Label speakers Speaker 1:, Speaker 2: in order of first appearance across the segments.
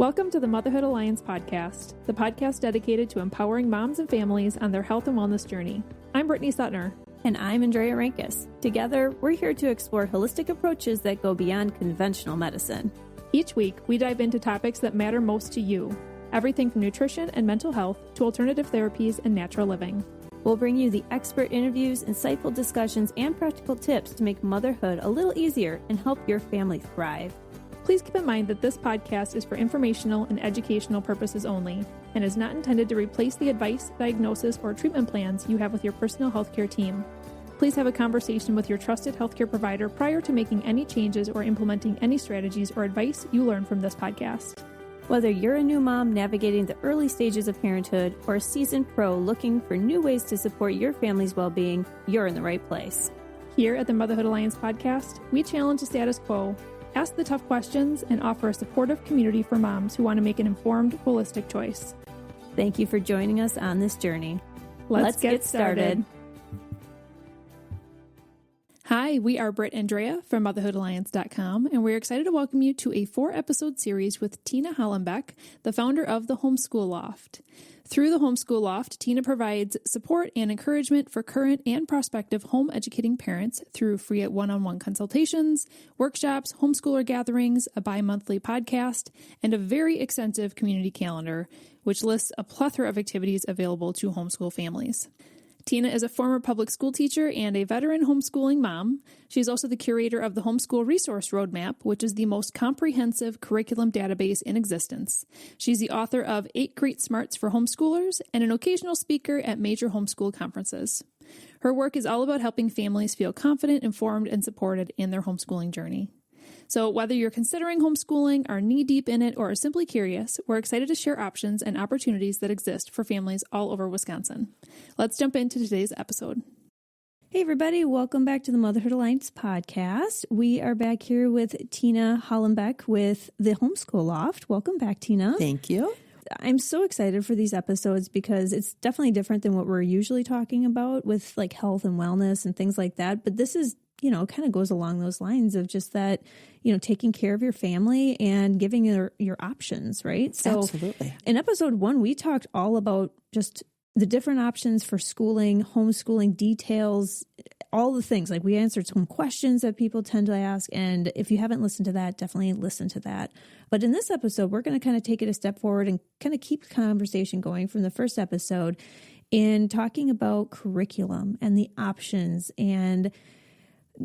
Speaker 1: Welcome to the Motherhood Alliance podcast, the podcast dedicated to empowering moms and families on their health and wellness journey. I'm Brittany Suttner.
Speaker 2: And I'm Andrea Rankus. Together, we're here to explore holistic approaches that go beyond conventional medicine.
Speaker 1: Each week, we dive into topics that matter most to you, everything from nutrition and mental health to alternative therapies and natural living.
Speaker 2: We'll bring you the expert interviews, insightful discussions, and practical tips to make motherhood a little easier and help your family thrive.
Speaker 1: Please keep in mind that this podcast is for informational and educational purposes only and is not intended to replace the advice, diagnosis, or treatment plans you have with your personal healthcare team. Please have a conversation with your trusted healthcare provider prior to making any changes or implementing any strategies or advice you learn from this podcast.
Speaker 2: Whether you're a new mom navigating the early stages of parenthood or a seasoned pro looking for new ways to support your family's well-being, you're in the right place.
Speaker 1: Here at the Motherhood Alliance podcast, we challenge the status quo, ask the tough questions, and offer a supportive community for moms who want to make an informed, holistic choice.
Speaker 2: Thank you for joining us on this journey.
Speaker 1: Let's get started. Hi, we are Britt and Andrea from motherhoodalliance.com, and we're excited to welcome you to a 4-episode series with Tina Hollenbeck, the founder of the Homeschool Loft. Through the Homeschool Loft, Tina provides support and encouragement for current and prospective home educating parents through free one-on-one consultations, workshops, homeschooler gatherings, a bi-monthly podcast, and a very extensive community calendar, which lists a plethora of activities available to homeschool families. Tina is a former public school teacher and a veteran homeschooling mom. She's also the curator of the Homeschool Resource Roadmap, which is the most comprehensive curriculum database in existence. She's the author of 8 Great Smarts for Homeschoolers and an occasional speaker at major homeschool conferences. Her work is all about helping families feel confident, informed, and supported in their homeschooling journey. So whether you're considering homeschooling, are knee-deep in it, or are simply curious, we're excited to share options and opportunities that exist for families all over Wisconsin. Let's jump into today's episode.
Speaker 2: Hey everybody, welcome back to the Motherhood Alliance podcast. We are back here with Tina Hollenbeck with the Homeschool Loft. Welcome back, Tina.
Speaker 3: Thank you.
Speaker 2: I'm so excited for these episodes because it's definitely different than what we're usually talking about with like health and wellness and things like that. But this is, kind of goes along those lines of just that, taking care of your family and giving your options, right? So
Speaker 3: absolutely.
Speaker 2: In episode 1, we talked all about just the different options for schooling, homeschooling details, all the things. Like we answered some questions that people tend to ask. And if you haven't listened to that, definitely listen to that. But in this episode, we're going to kind of take it a step forward and kind of keep the conversation going from the first episode in talking about curriculum and the options. And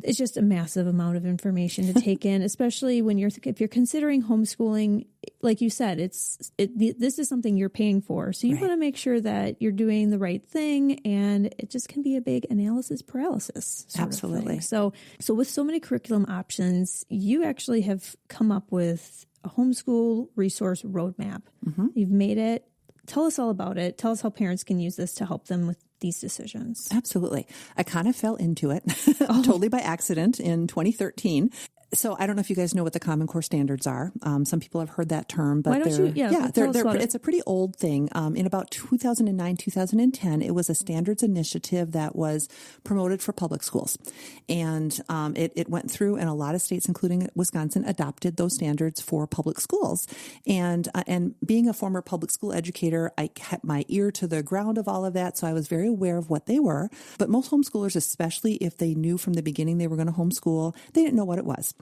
Speaker 2: it's just a massive amount of information to take in, especially when if you're considering homeschooling. Like you said, this is something you're paying for, so you want to make sure that you're doing the right thing, and it just can be a big analysis paralysis.
Speaker 3: Absolutely.
Speaker 2: So with so many curriculum options, you actually have come up with a homeschool resource roadmap. Mm-hmm. You've made it. Tell us all about it. Tell us how parents can use this to help them with these decisions.
Speaker 3: Absolutely. I kind of fell into it totally by accident in 2013. So I don't know if you guys know what the Common Core standards are. Some people have heard that term, but it's a pretty old thing. In about 2009, 2010, it was a standards initiative that was promoted for public schools. And it went through, and a lot of states, including Wisconsin, adopted those standards for public schools. And being a former public school educator, I kept my ear to the ground of all of that. So I was very aware of what they were. But most homeschoolers, especially if they knew from the beginning they were going to homeschool, they didn't know what it was.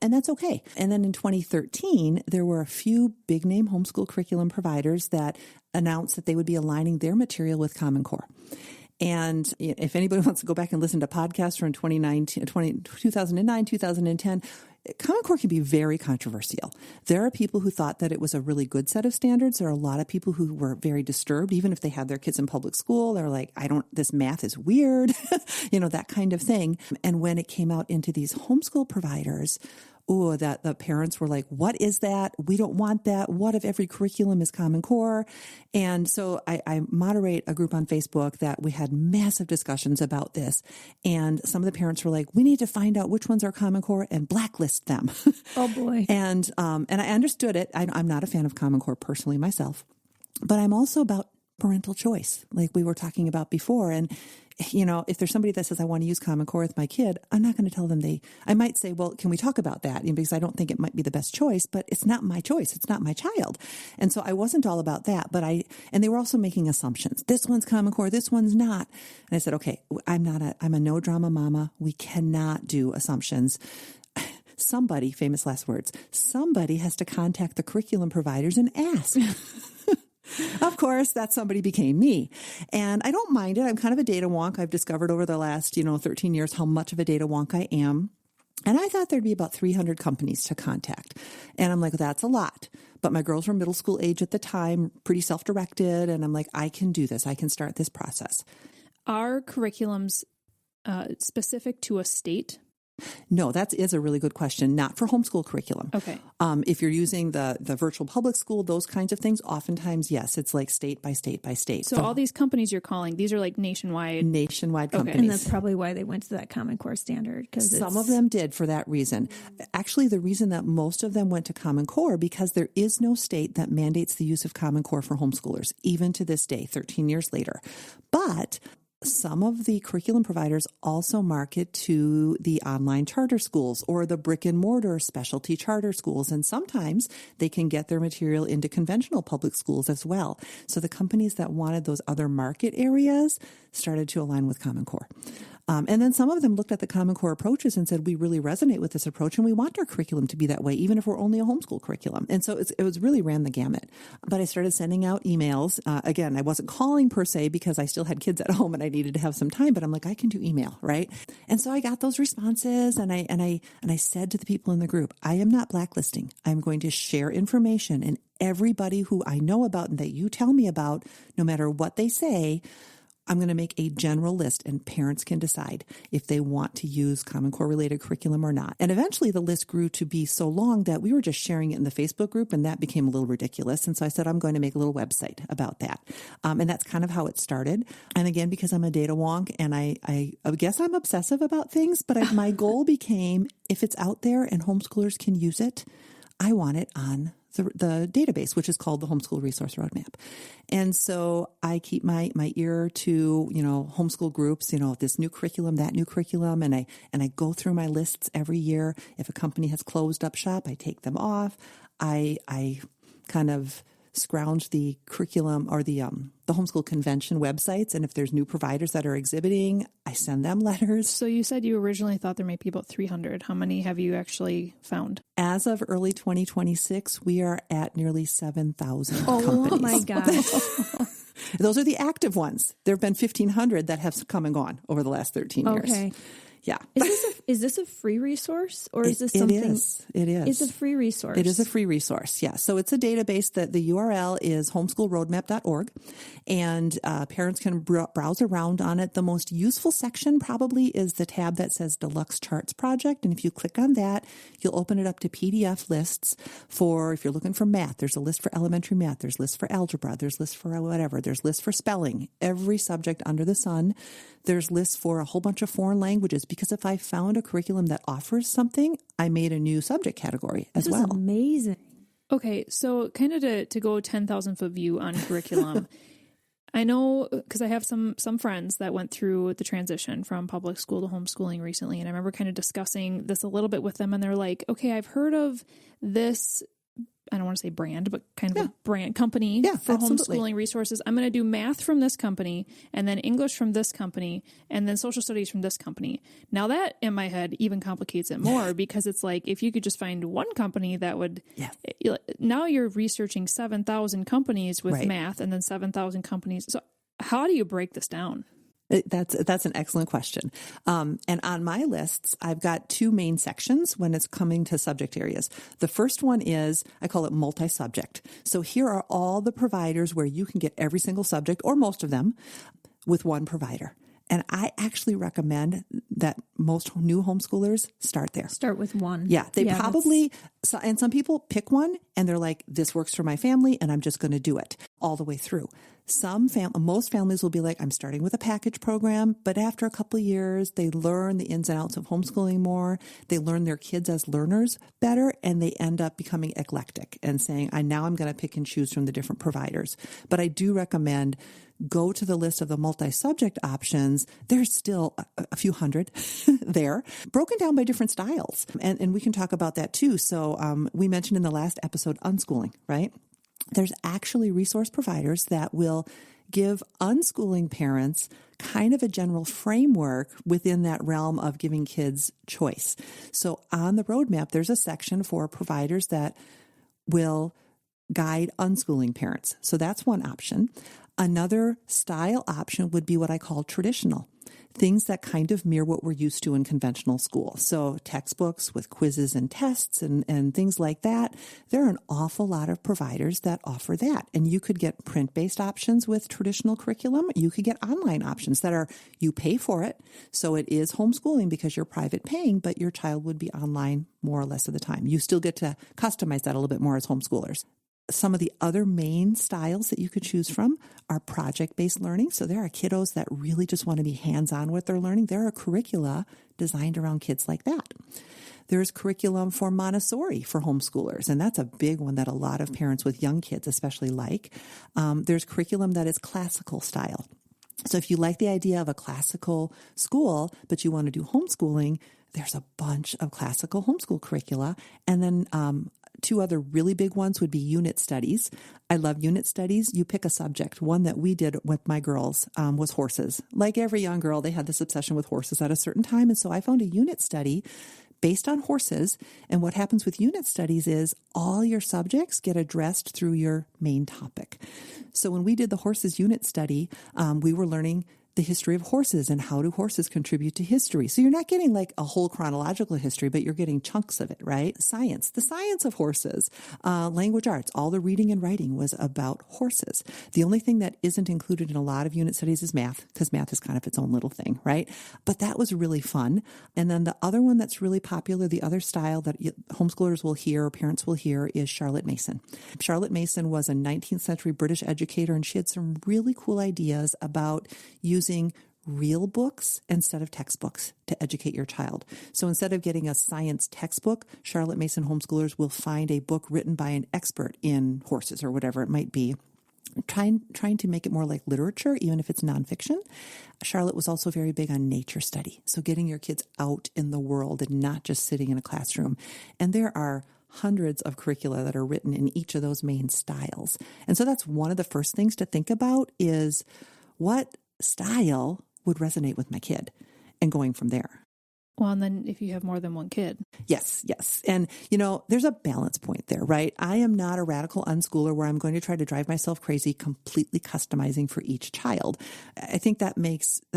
Speaker 3: And that's okay. And then in 2013, there were a few big name homeschool curriculum providers that announced that they would be aligning their material with Common Core. And if anybody wants to go back and listen to podcasts from 2009, 2010, Common Core can be very controversial. There are people who thought that it was a really good set of standards. There are a lot of people who were very disturbed, even if they had their kids in public school. They're like, this math is weird, that kind of thing. And when it came out into these homeschool providers, that the parents were like, what is that? We don't want that. What if every curriculum is Common Core? And so I moderate a group on Facebook that we had massive discussions about this. And some of the parents were like, we need to find out which ones are Common Core and blacklist them.
Speaker 2: Oh boy.
Speaker 3: And I understood it. I'm not a fan of Common Core personally myself, but I'm also about parental choice, like we were talking about before. And if there's somebody that says, I want to use Common Core with my kid, I'm not going to tell them I might say, well, can we talk about that? Because I don't think it might be the best choice, but it's not my choice. It's not my child. And so I wasn't all about that, and they were also making assumptions. This one's Common Core, this one's not. And I said, okay, I'm a no drama mama. We cannot do assumptions. Somebody, famous last words, somebody has to contact the curriculum providers and ask. Of course, that somebody became me. And I don't mind it. I'm kind of a data wonk. I've discovered over the last, 13 years how much of a data wonk I am. And I thought there'd be about 300 companies to contact. And I'm like, that's a lot. But my girls were middle school age at the time, pretty self-directed. And I'm like, I can do this. I can start this process.
Speaker 1: Are curriculums specific to a state?
Speaker 3: No, that is a really good question. Not for homeschool curriculum.
Speaker 1: Okay.
Speaker 3: If you're using the virtual public school, those kinds of things, oftentimes, yes, it's like state by state by state.
Speaker 1: So all these companies you're calling, these are like nationwide
Speaker 3: companies.
Speaker 2: And that's probably why they went to that Common Core standard.
Speaker 3: Some of them did for that reason. Actually, the reason that most of them went to Common Core, because there is no state that mandates the use of Common Core for homeschoolers, even to this day, 13 years later. But some of the curriculum providers also market to the online charter schools or the brick and mortar specialty charter schools. And sometimes they can get their material into conventional public schools as well. So the companies that wanted those other market areas started to align with Common Core. And then some of them looked at the Common Core approaches and said, we really resonate with this approach and we want our curriculum to be that way, even if we're only a homeschool curriculum. And so it was really ran the gamut. But I started sending out emails. Again, I wasn't calling per se because I still had kids at home and I needed to have some time, but I'm like, I can do email, right? And so I got those responses and I said to the people in the group, I am not blacklisting. I'm going to share information, and everybody who I know about and that you tell me about, no matter what they say, I'm going to make a general list and parents can decide if they want to use Common Core related curriculum or not. And eventually the list grew to be so long that we were just sharing it in the Facebook group and that became a little ridiculous. And so I said, I'm going to make a little website about that. And that's kind of how it started. And again, because I'm a data wonk and I guess I'm obsessive about things, but my goal became, if it's out there and homeschoolers can use it, I want it on the database, which is called the Homeschool Resource Roadmap. And so I keep my ear to, homeschool groups, this new curriculum, that new curriculum. And I go through my lists every year. If a company has closed up shop, I take them off. I kind of scrounge the curriculum or the homeschool convention websites. And if there's new providers that are exhibiting, I send them letters.
Speaker 1: So you said you originally thought there might be about 300. How many have you actually found?
Speaker 3: As of early 2026, we are at nearly 7,000 companies.
Speaker 2: Oh my gosh.
Speaker 3: Those are the active ones. There have been 1,500 that have come and gone over the last 13 years.
Speaker 2: Okay.
Speaker 3: Yeah.
Speaker 2: Is this a free resource or is this something?
Speaker 3: It is.
Speaker 2: It's a free resource.
Speaker 3: It is a free resource. Yeah. So it's a database that the URL is homeschoolroadmap.org and parents can browse around on it. The most useful section probably is the tab that says Deluxe Charts Project. And if you click on that, you'll open it up to PDF lists for, if you're looking for math, there's a list for elementary math. There's lists for algebra. There's lists for whatever. There's lists for spelling, every subject under the sun. There's lists for a whole bunch of foreign languages. Because if I found a curriculum that offers something, I made a new subject category as well.
Speaker 2: This is amazing.
Speaker 1: Okay, so kind of to go 10,000 foot view on curriculum, I know because I have some friends that went through the transition from public school to homeschooling recently, and I remember kind of discussing this a little bit with them, and they're like, okay, I've heard of this, I don't want to say brand, but kind of a brand company for homeschooling resources. I'm going to do math from this company and then English from this company and then social studies from this company. Now that in my head even complicates it more because it's like, if you could just find one company that would, now you're researching 7,000 companies with math and then 7,000 companies. So how do you break this down?
Speaker 3: That's an excellent question. And on my lists, I've got two main sections when it's coming to subject areas. The first one is, I call it multi-subject. So here are all the providers where you can get every single subject or most of them with one provider. And I actually recommend that most new homeschoolers start there.
Speaker 2: Start with one.
Speaker 3: Yeah, they probably, and some people pick one and they're like, this works for my family and I'm just going to do it all the way through. Most families will be like, I'm starting with a package program, but after a couple of years, they learn the ins and outs of homeschooling more. They learn their kids as learners better, and they end up becoming eclectic and saying, now I'm going to pick and choose from the different providers. But I do recommend go to the list of the multi-subject options, there's still a few hundred there, broken down by different styles. And we can talk about that too. So we mentioned in the last episode, unschooling, right? There's actually resource providers that will give unschooling parents kind of a general framework within that realm of giving kids choice. So on the roadmap, there's a section for providers that will guide unschooling parents. So that's one option. Another style option would be what I call traditional, things that kind of mirror what we're used to in conventional school. So textbooks with quizzes and tests and things like that. There are an awful lot of providers that offer that. And you could get print-based options with traditional curriculum. You could get online options that are, you pay for it. So it is homeschooling because you're private paying, but your child would be online more or less of the time. You still get to customize that a little bit more as homeschoolers. Some of the other main styles that you could choose from are project-based learning. So there are kiddos that really just want to be hands-on with their learning. There are curricula designed around kids like that. There's curriculum for Montessori for homeschoolers, and that's a big one that a lot of parents with young kids especially like. There's curriculum that is classical style. So if you like the idea of a classical school, but you want to do homeschooling, there's a bunch of classical homeschool curricula. And then two other really big ones would be unit studies. I love unit studies. You pick a subject. One that we did with my girls was horses. Like every young girl, they had this obsession with horses at a certain time. And so I found a unit study based on horses. And what happens with unit studies is all your subjects get addressed through your main topic. So when we did the horses unit study, we were learning the history of horses and how do horses contribute to history. So you're not getting like a whole chronological history, but you're getting chunks of it, right? Science, the science of horses, language arts, all the reading and writing was about horses. The only thing that isn't included in a lot of unit studies is math, because math is kind of its own little thing, right? But that was really fun. And then the other one that's really popular, the other style that homeschoolers will hear, or parents will hear, is Charlotte Mason. Charlotte Mason was a 19th century British educator, and she had some really cool ideas about using real books instead of textbooks to educate your child. So instead of getting a science textbook, Charlotte Mason homeschoolers will find a book written by an expert in horses or whatever it might be, trying to make it more like literature, even if it's nonfiction. Charlotte was also very big on nature study. So getting your kids out in the world and not just sitting in a classroom. And there are hundreds of curricula that are written in each of those main styles. And so that's one of the first things to think about is what style would resonate with my kid and going from there.
Speaker 1: Well, and then if you have more than one kid.
Speaker 3: Yes. And, there's a balance point there, right? I am not a radical unschooler where I'm going to try to drive myself crazy, completely customizing for each child. I think that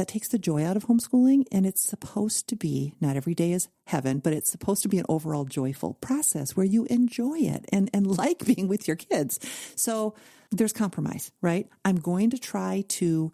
Speaker 3: takes the joy out of homeschooling, and it's supposed to be, not every day is heaven, but it's supposed to be an overall joyful process where you enjoy it and like being with your kids. So there's compromise, right? I'm going to try to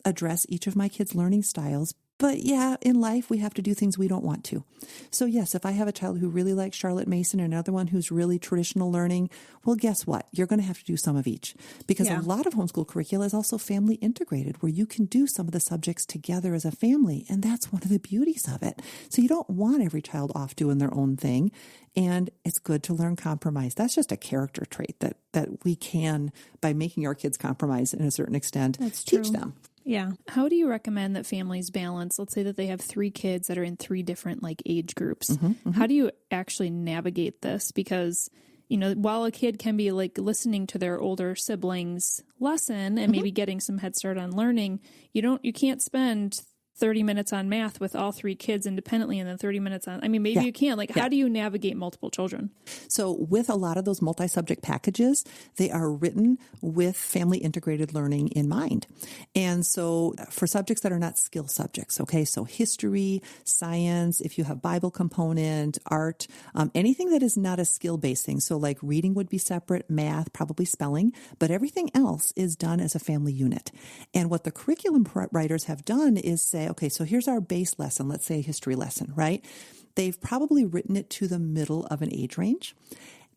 Speaker 3: address each of my kids' learning styles. But yeah, in life, we have to do things we don't want to. So yes, if I have a child who really likes Charlotte Mason and another one who's really traditional learning, well, guess what? You're going to have to do some of each. Because a lot of homeschool curricula is also family integrated, where you can do some of the subjects together as a family. And that's one of the beauties of it. So you don't want every child off doing their own thing. And it's good to learn compromise. That's just a character trait that we can, by making our kids compromise in a certain extent, teach them.
Speaker 2: Yeah.
Speaker 1: How do you recommend that families balance? Let's say that they have 3 kids that are in 3 different age groups. Mm-hmm. How do you actually navigate this? Because, while a kid can be listening to their older siblings' lesson and maybe getting some head start on learning, you can't spend 30 minutes on math with all 3 kids independently and then 30 minutes on, maybe you can. How do you navigate multiple children?
Speaker 3: So with a lot of those multi-subject packages, they are written with family integrated learning in mind. And so for subjects that are not skill subjects, okay, so history, science, if you have Bible component, art, anything that is not a skill-based thing. So like reading would be separate, math, probably spelling, but everything else is done as a family unit. And what the curriculum writers have done is say, okay, so here's our base lesson, let's say a history lesson, right? They've probably written it to the middle of an age range.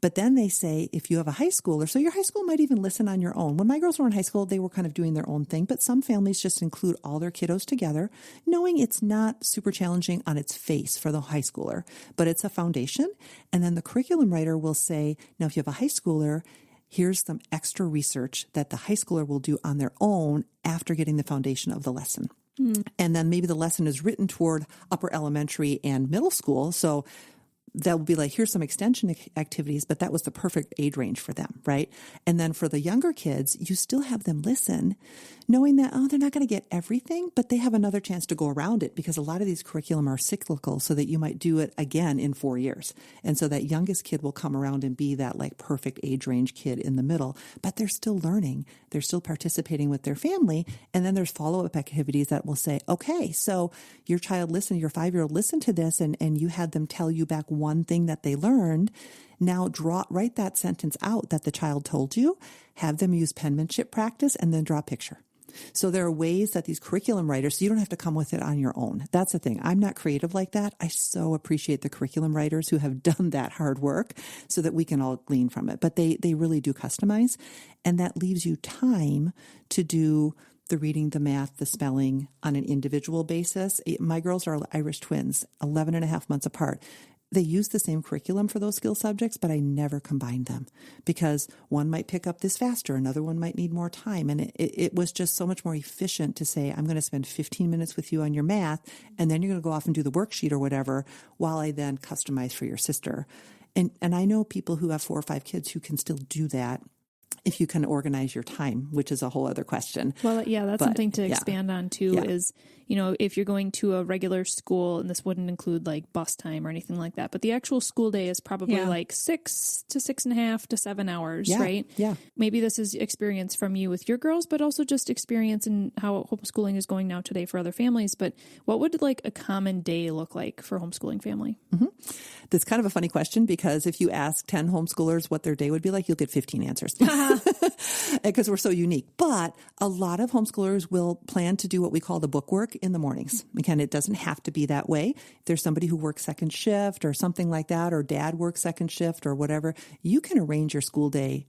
Speaker 3: But then they say, if you have a high schooler, so your high school might even listen on your own. When my girls were in high school, they were kind of doing their own thing, but some families just include all their kiddos together, knowing it's not super challenging on its face for the high schooler, but it's a foundation. And then the curriculum writer will say, now, if you have a high schooler, here's some extra research that the high schooler will do on their own after getting the foundation of the lesson. And then maybe the lesson is written toward upper elementary and middle school. So that will be like, here's some extension activities, but that was the perfect age range for them, right? And then for the younger kids, you still have them listen, knowing that, they're not going to get everything, but they have another chance to go around it, because a lot of these curriculum are cyclical, so that you might do it again in 4 years. And so that youngest kid will come around and be that like perfect age range kid in the middle, but they're still learning. They're still participating with their family. And then there's follow-up activities that will say, okay, so your child listened, your 5-year-old listened to this, and you had them tell you back one thing that they learned. Now write that sentence out that the child told you, have them use penmanship practice, and then draw a picture. So there are ways that these curriculum writers, so you don't have to come with it on your own. That's the thing. I'm not creative like that. I so appreciate the curriculum writers who have done that hard work so that we can all glean from it. But they really do customize. And that leaves you time to do the reading, the math, the spelling on an individual basis. My girls are Irish twins, 11 and a half months apart. They use the same curriculum for those skill subjects, but I never combine them, because one might pick up this faster, another one might need more time. And it was just so much more efficient to say, I'm going to spend 15 minutes with you on your math, and then you're going to go off and do the worksheet or whatever, while I then customize for your sister. And I know people who have 4 or 5 kids who can still do that, if you can organize your time, which is a whole other question.
Speaker 1: Well, yeah, that's something to expand on too, is, if you're going to a regular school, and this wouldn't include like bus time or anything like that, but the actual school day is probably like 6 to 6.5 to 7 hours, right?
Speaker 3: Yeah.
Speaker 1: Maybe this is experience from you with your girls, but also just experience in how homeschooling is going now today for other families. But what would like a common day look like for a homeschooling family?
Speaker 3: Mm-hmm. That's kind of a funny question, because if you ask 10 homeschoolers what their day would be like, you'll get 15 answers. Because we're so unique. But a lot of homeschoolers will plan to do what we call the bookwork in the mornings. Again, it doesn't have to be that way. If there's somebody who works second shift or something like that, or dad works second shift or whatever, you can arrange your school day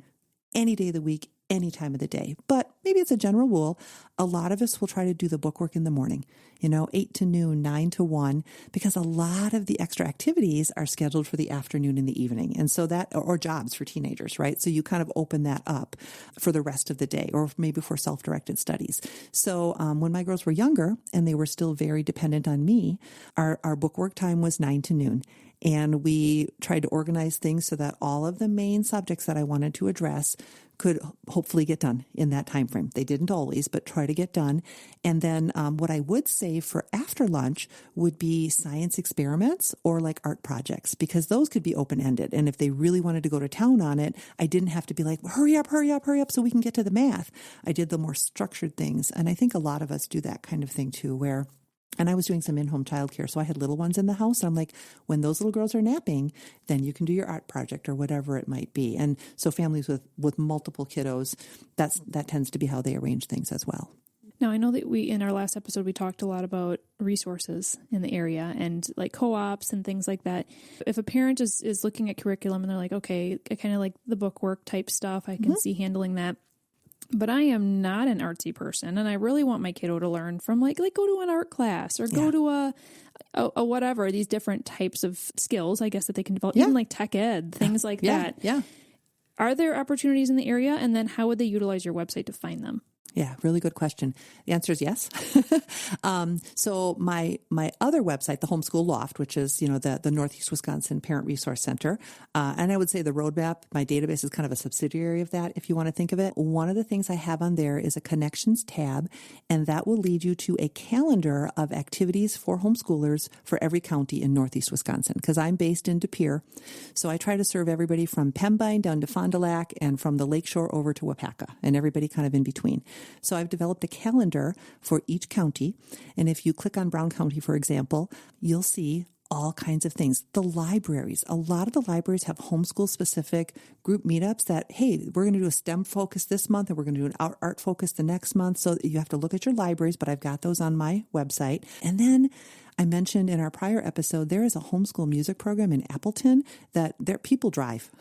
Speaker 3: any day of the week, any time of the day. But maybe it's a general rule. A lot of us will try to do the bookwork in the morning, 8 to noon, 9 to 1, because a lot of the extra activities are scheduled for the afternoon and the evening. And so or jobs for teenagers, right? So you kind of open that up for the rest of the day, or maybe for self-directed studies. So when my girls were younger and they were still very dependent on me, our bookwork time was 9 to noon. And we tried to organize things so that all of the main subjects that I wanted to address could hopefully get done in that time frame. They didn't always, but try to get done. And then what I would say for after lunch would be science experiments or like art projects, because those could be open-ended. And if they really wanted to go to town on it, I didn't have to be like, hurry up so we can get to the math. I did the more structured things. And I think a lot of us do that kind of thing too, and I was doing some in-home childcare, so I had little ones in the house. And I'm like, when those little girls are napping, then you can do your art project or whatever it might be. And so families with multiple kiddos, that tends to be how they arrange things as well.
Speaker 1: Now, I know that in our last episode, we talked a lot about resources in the area and like co-ops and things like that. If a parent is looking at curriculum and they're like, okay, I kind of like the bookwork type stuff, I can see handling that. But I am not an artsy person, and I really want my kiddo to learn from like go to an art class or go to a whatever, these different types of skills, I guess, that they can develop, even like tech ed, things like that.
Speaker 3: Yeah.
Speaker 1: Are there opportunities in the area? And then how would they utilize your website to find them?
Speaker 3: Yeah, really good question. The answer is yes. So my other website, the Homeschool Loft, which is, the Northeast Wisconsin Parent Resource Center, and I would say the Roadmap, my database is kind of a subsidiary of that, if you want to think of it. One of the things I have on there is a connections tab, and that will lead you to a calendar of activities for homeschoolers for every county in Northeast Wisconsin, because I'm based in De Pere. So I try to serve everybody from Pembine down to Fond du Lac and from the Lakeshore over to Wapaka, and everybody kind of in between. So I've developed a calendar for each county. And if you click on Brown County, for example, you'll see all kinds of things. The libraries, a lot of the libraries have homeschool specific group meetups that, hey, we're going to do a STEM focus this month and we're going to do an art focus the next month. So you have to look at your libraries, but I've got those on my website. And then I mentioned in our prior episode, there is a homeschool music program in Appleton that people drive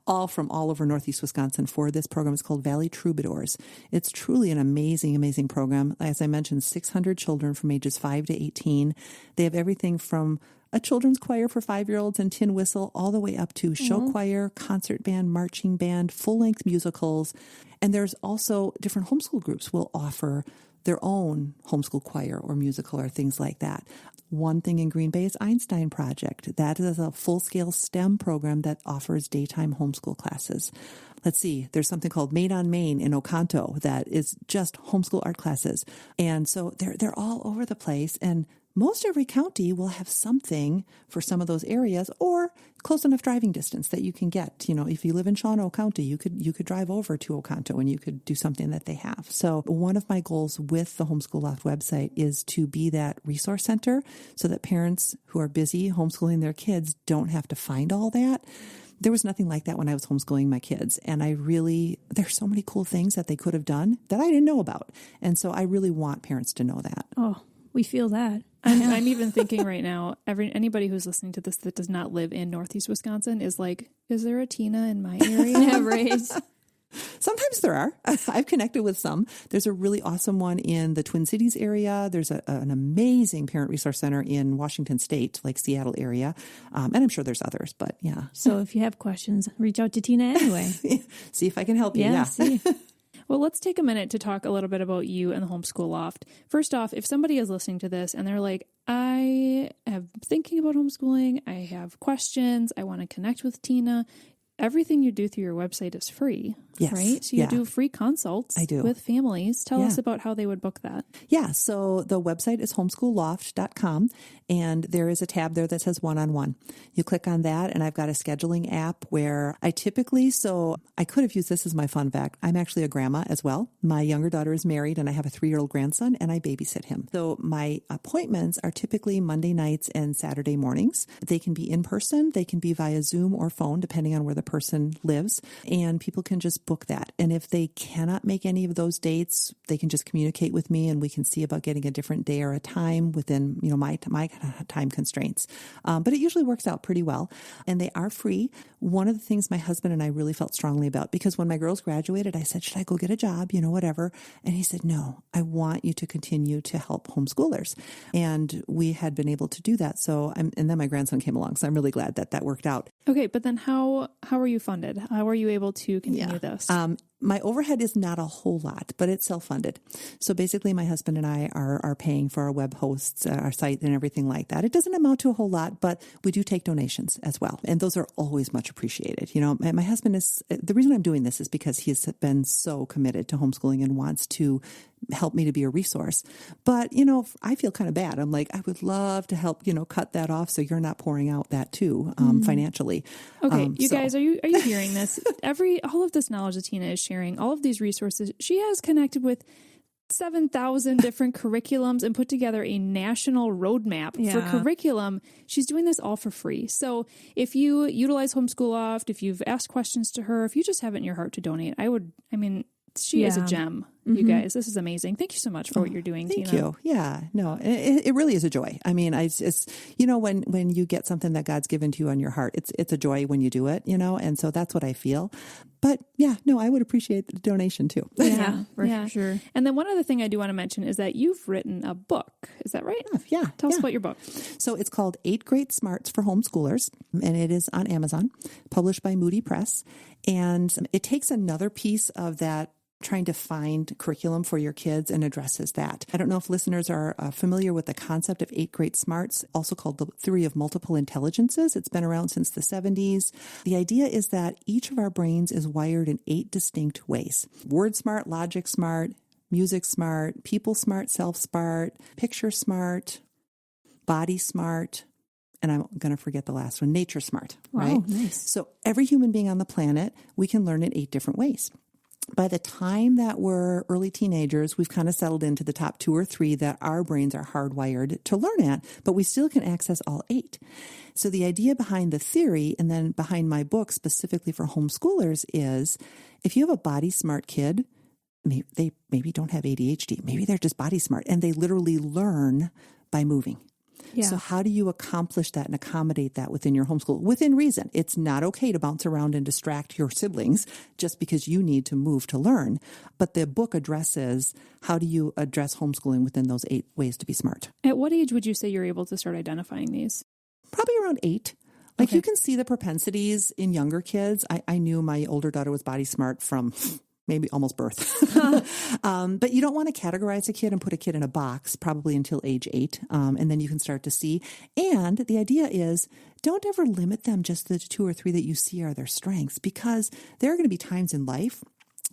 Speaker 3: all from all over Northeast Wisconsin for this program. It's called Valley Troubadours. It's truly an amazing, amazing program. As I mentioned, 600 children from ages 5 to 18. They have everything from a children's choir for 5-year-olds and tin whistle, all the way up to show choir, concert band, marching band, full-length musicals. And there's also different homeschool groups will offer their own homeschool choir or musical or things like that. One thing in Green Bay is Einstein Project. That is a full-scale STEM program that offers daytime homeschool classes. Let's see, there's something called Made on Main in Oconto that is just homeschool art classes. And so they're all over the place, and most every county will have something for some of those areas, or close enough driving distance that you can get. You know, if you live in Shawano County, you could drive over to Oconto and you could do something that they have. So one of my goals with the Homeschool Loft website is to be that resource center so that parents who are busy homeschooling their kids don't have to find all that. There was nothing like that when I was homeschooling my kids. And there's so many cool things that they could have done that I didn't know about. And so I really want parents to know that.
Speaker 2: Oh, we feel that.
Speaker 1: I'm even thinking right now, anybody who's listening to this that does not live in Northeast Wisconsin is like, is there a Tina in my area?
Speaker 2: Yeah, right.
Speaker 3: Sometimes there are. I've connected with some. There's a really awesome one in the Twin Cities area. There's an amazing parent resource center in Washington State, like Seattle area. And I'm sure there's others, but yeah.
Speaker 2: So if you have questions, reach out to Tina anyway.
Speaker 3: See if I can help you. Yeah.
Speaker 2: See.
Speaker 1: Well, let's take a minute to talk a little bit about you and the Homeschool Loft. First off, if somebody is listening to this and they're like, I am thinking about homeschooling, I have questions, I want to connect with Tina, everything you do through your website is free, right? So you do free consults with families. Tell us about how they would book that.
Speaker 3: Yeah, so the website is homeschoolloft.com, and there is a tab there that says one-on-one. You click on that, and I've got a scheduling app where I could have used this as my fun fact. I'm actually a grandma as well. My younger daughter is married, and I have a 3-year-old grandson, and I babysit him. So my appointments are typically Monday nights and Saturday mornings. They can be in person, they can be via Zoom or phone, depending on where the person lives, and people can just book that. And if they cannot make any of those dates, they can just communicate with me, and we can see about getting a different day or a time within, my time constraints. But it usually works out pretty well, and they are free. One of the things my husband and I really felt strongly about, because when my girls graduated, I said, should I go get a job, whatever. And he said, no, I want you to continue to help homeschoolers. And we had been able to do that. So and then my grandson came along. So I'm really glad that worked out.
Speaker 1: Okay. But then how are you funded? How are you able to continue this?
Speaker 3: My overhead is not a whole lot, but it's self-funded. So basically my husband and I are paying for our web hosts, our site, and everything like that. It doesn't amount to a whole lot, but we do take donations as well. And those are always much appreciated. My husband the reason I'm doing this is because he's been so committed to homeschooling and wants to help me to be a resource. But, I feel kind of bad. I'm like, I would love to help, cut that off so you're not pouring out that too, financially.
Speaker 1: Okay. You guys, are you hearing this? All of this knowledge that Tina is sharing, all of these resources, she has connected with 7,000 different curriculums and put together a national roadmap for curriculum. She's doing this all for free. So if you utilize Homeschool Loft, if you've asked questions to her, if you just have it in your heart to donate, she is a gem, you guys. This is amazing. Thank you so much for what you're doing, Tina.
Speaker 3: Thank you. Yeah, no, it really is a joy. It's when you get something that God's given to you on your heart, it's a joy when you do it, and so that's what I feel. But yeah, no, I would appreciate the donation too.
Speaker 2: Yeah, for sure.
Speaker 1: And then one other thing I do want to mention is that you've written a book. Is that right?
Speaker 3: Yeah.
Speaker 1: Tell us about your book.
Speaker 3: So it's called 8 Great Smarts for Homeschoolers, and it is on Amazon, published by Moody Press. And it takes another piece of that trying to find curriculum for your kids and addresses that. I don't know if listeners are familiar with the concept of 8 Great Smarts, also called the theory of multiple intelligences. It's been around since the 70s. The idea is that each of our brains is wired in 8 distinct ways. Word smart, logic smart, music smart, people smart, self smart, picture smart, body smart, and I'm going to forget the last one, nature smart, right?
Speaker 2: Wow, nice.
Speaker 3: So every human being on the planet, we can learn in 8 different ways. By the time that we're early teenagers, we've kind of settled into the top 2 or 3 that our brains are hardwired to learn at, but we still can access all 8. So the idea behind the theory, and then behind my book specifically for homeschoolers, is if you have a body smart kid, they maybe don't have ADHD, maybe they're just body smart, and they literally learn by moving. Yeah. So how do you accomplish that and accommodate that within your homeschool? Within reason. It's not okay to bounce around and distract your siblings just because you need to move to learn. But the book addresses how do you address homeschooling within those 8 ways to be smart.
Speaker 1: At what age would you say you're able to start identifying these?
Speaker 3: Probably around 8. Like okay. You can see the propensities in younger kids. I knew my older daughter was body smart from maybe almost birth. But you don't want to categorize a kid and put a kid in a box probably until age 8. And then you can start to see. And the idea is don't ever limit them just to the 2 or 3 that you see are their strengths, because there are going to be times in life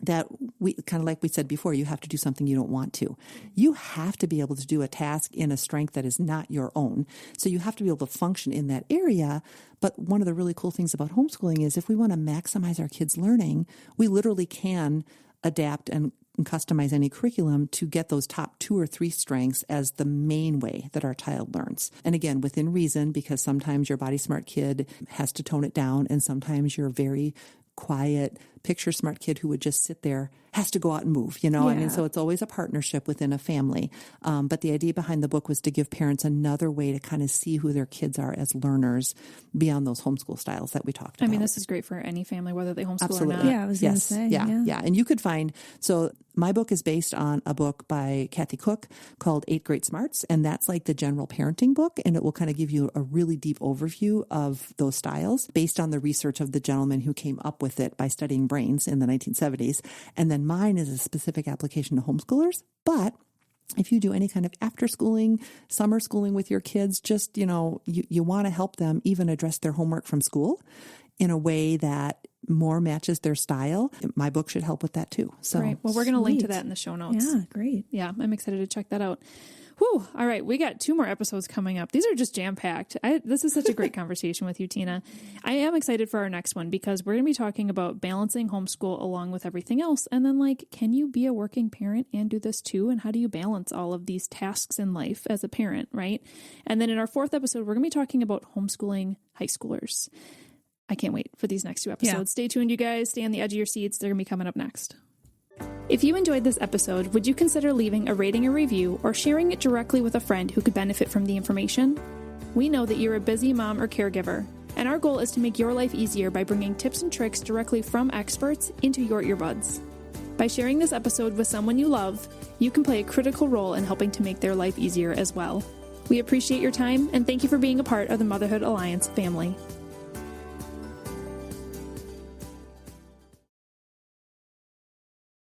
Speaker 3: that we kind of like we said before, you have to do something you don't want to. You have to be able to do a task in a strength that is not your own. So you have to be able to function in that area. But one of the really cool things about homeschooling is if we want to maximize our kids' learning, we literally can adapt and customize any curriculum to get those top 2 or 3 strengths as the main way that our child learns. And again, within reason, because sometimes your body smart kid has to tone it down, and sometimes your very quiet, picture smart kid who would just sit there has to go out and move, you know? Yeah. I mean, so it's always a partnership within a family. But the idea behind the book was to give parents another way to kind of see who their kids are as learners beyond those homeschool styles that we talked about.
Speaker 1: I mean, this is great for any family, whether they homeschool
Speaker 3: Absolutely.
Speaker 1: or not.
Speaker 2: Yeah, I was going to say.
Speaker 3: Yeah. And you could find, so my book is based on a book by Kathy Cook called 8 Great Smarts. And that's like the general parenting book. And it will kind of give you a really deep overview of those styles based on the research of the gentleman who came up with it by studying brains in the 1970s. And then mine is a specific application to homeschoolers. But if you do any kind of after schooling, summer schooling with your kids, just, you know, you want to help them even address their homework from school in a way that more matches their style. My book should help with that too. So,
Speaker 1: great. Well, we're going to link to that in the show notes.
Speaker 2: Yeah, great.
Speaker 1: Yeah, I'm excited to check that out. Whew. All right. We got 2 more episodes coming up. These are just jam-packed. This is such a great conversation with you, Tina. I am excited for our next one because we're going to be talking about balancing homeschool along with everything else. And then can you be a working parent and do this too? And how do you balance all of these tasks in life as a parent, right? And then in our 4th episode, we're going to be talking about homeschooling high schoolers. I can't wait for these next 2 episodes. Yeah. Stay tuned, you guys. Stay on the edge of your seats. They're going to be coming up next. If you enjoyed this episode, would you consider leaving a rating or review or sharing it directly with a friend who could benefit from the information? We know that you're a busy mom or caregiver, and our goal is to make your life easier by bringing tips and tricks directly from experts into your earbuds. By sharing this episode with someone you love, you can play a critical role in helping to make their life easier as well. We appreciate your time, and thank you for being a part of the Motherhood Alliance family.